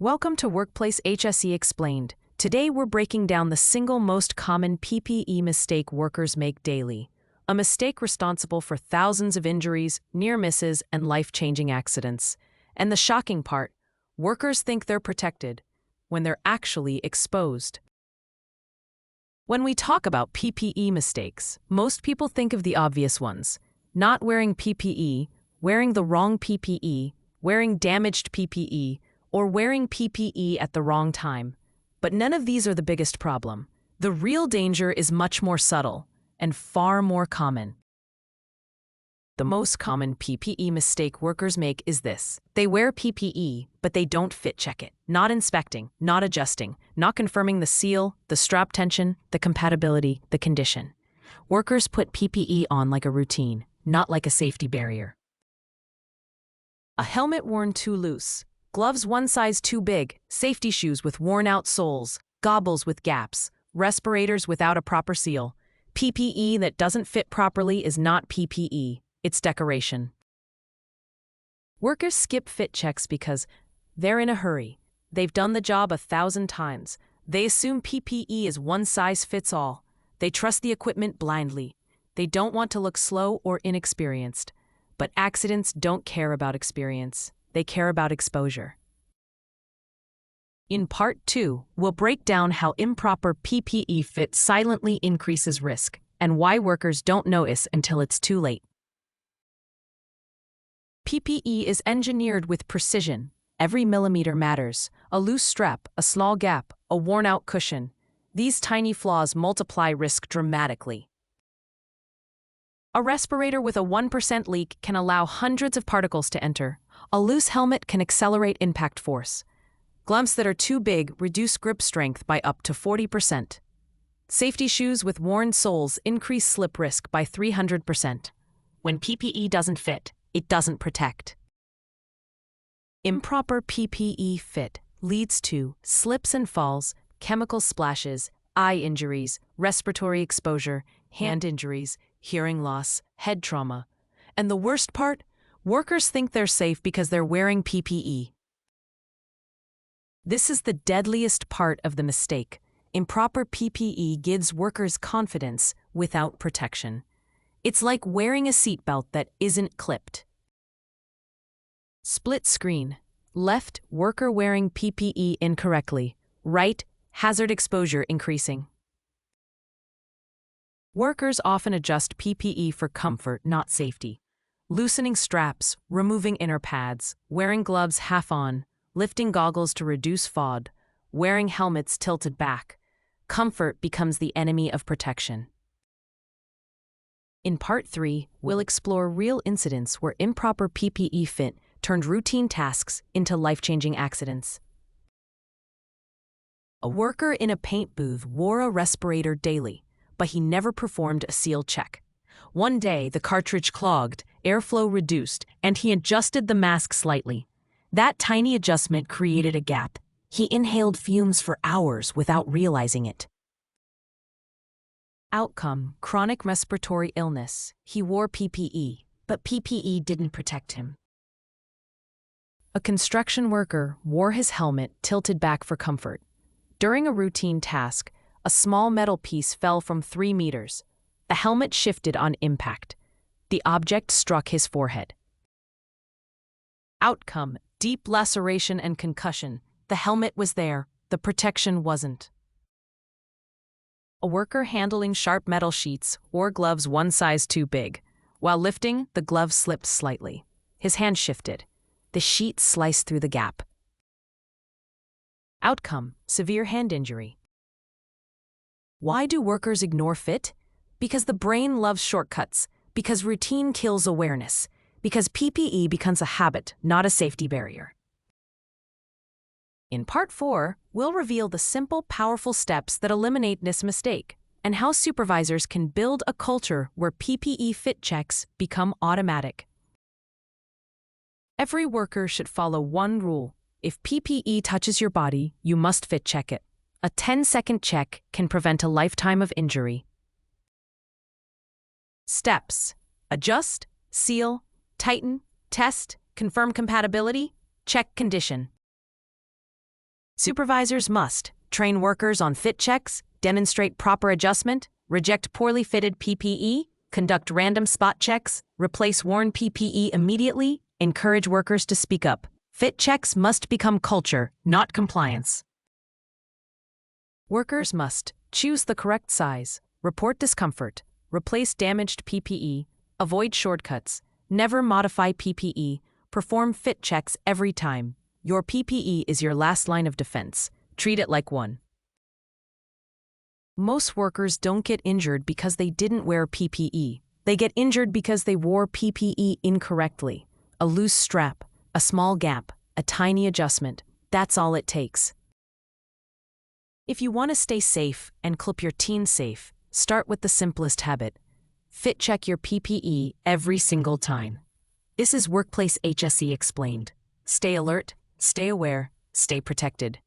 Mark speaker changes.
Speaker 1: Welcome to Workplace HSE Explained. Today we're breaking down the single most common PPE mistake workers make daily. A mistake responsible for thousands of injuries, near misses, and life-changing accidents. And the shocking part, workers think they're protected when they're actually exposed. When we talk about PPE mistakes, most people think of the obvious ones. Not wearing PPE, wearing the wrong PPE, wearing damaged PPE, or wearing PPE at the wrong time. But none of these are the biggest problem. The real danger is much more subtle and far more common. The most common PPE mistake workers make is this. They wear PPE, but they don't fit check it. Not inspecting, not adjusting, not confirming the seal, the strap tension, the compatibility, the condition. Workers put PPE on like a routine, not like a safety barrier. A helmet worn too loose, gloves one size too big, safety shoes with worn-out soles, goggles with gaps, respirators without a proper seal. PPE that doesn't fit properly is not PPE, it's decoration. Workers skip fit checks because they're in a hurry. They've done the job 1,000 times. They assume PPE is one size fits all. They trust the equipment blindly. They don't want to look slow or inexperienced. But accidents don't care about experience. They care about exposure. In Part 2, we'll break down how improper PPE fit silently increases risk and why workers don't notice until it's too late. PPE is engineered with precision. Every millimeter matters. A loose strap, a small gap, a worn-out cushion. These tiny flaws multiply risk dramatically. A respirator with a 1% leak can allow hundreds of particles to enter. A loose helmet can accelerate impact force. Gloves that are too big reduce grip strength by up to 40%. Safety shoes with worn soles increase slip risk by 300%. When PPE doesn't fit, it doesn't protect. Improper PPE fit leads to slips and falls, chemical splashes, eye injuries, respiratory exposure, hand injuries, hearing loss, head trauma. And the worst part? Workers think they're safe because they're wearing PPE. This is the deadliest part of the mistake. Improper PPE gives workers confidence without protection. It's like wearing a seatbelt that isn't clipped. Split screen. Left, worker wearing PPE incorrectly. Right, hazard exposure increasing. Workers often adjust PPE for comfort, not safety. Loosening straps, removing inner pads, wearing gloves half on, lifting goggles to reduce FOD, wearing helmets tilted back. Comfort becomes the enemy of protection. In Part 3, we'll explore real incidents where improper PPE fit turned routine tasks into life-changing accidents. A worker in a paint booth wore a respirator daily, but he never performed a seal check. One day, the cartridge clogged, airflow reduced, and he adjusted the mask slightly. That tiny adjustment created a gap. He inhaled fumes for hours without realizing it. Outcome: chronic respiratory illness. He wore PPE, but PPE didn't protect him. A construction worker wore his helmet tilted back for comfort. During a routine task, a small metal piece fell from 3 meters. The helmet shifted on impact. The object struck his forehead. Outcome: deep laceration and concussion. The helmet was there, the protection wasn't. A worker handling sharp metal sheets wore gloves one size too big. While lifting, the glove slipped slightly. His hand shifted. The sheet sliced through the gap. Outcome: severe hand injury. Why do workers ignore fit? Because the brain loves shortcuts. Because routine kills awareness. Because PPE becomes a habit, not a safety barrier. In Part 4, we'll reveal the simple, powerful steps that eliminate this mistake and how supervisors can build a culture where PPE fit checks become automatic. Every worker should follow one rule. If PPE touches your body, you must fit check it. A 10-second check can prevent a lifetime of injury. Steps: adjust, seal, tighten, test, confirm compatibility, check condition. Supervisors must train workers on fit checks, demonstrate proper adjustment, reject poorly fitted PPE, conduct random spot checks, replace worn PPE immediately, encourage workers to speak up. Fit checks must become culture, not compliance. Workers must choose the correct size, report discomfort, replace damaged PPE, avoid shortcuts, never modify PPE, perform fit checks every time. Your PPE is your last line of defense. Treat it like one. Most workers don't get injured because they didn't wear PPE. They get injured because they wore PPE incorrectly. A loose strap, a small gap, a tiny adjustment. That's all it takes. If you want to stay safe and keep your team safe, start with the simplest habit. Fit check your PPE every single time. This is Workplace HSE Explained. Stay alert, stay aware, stay protected.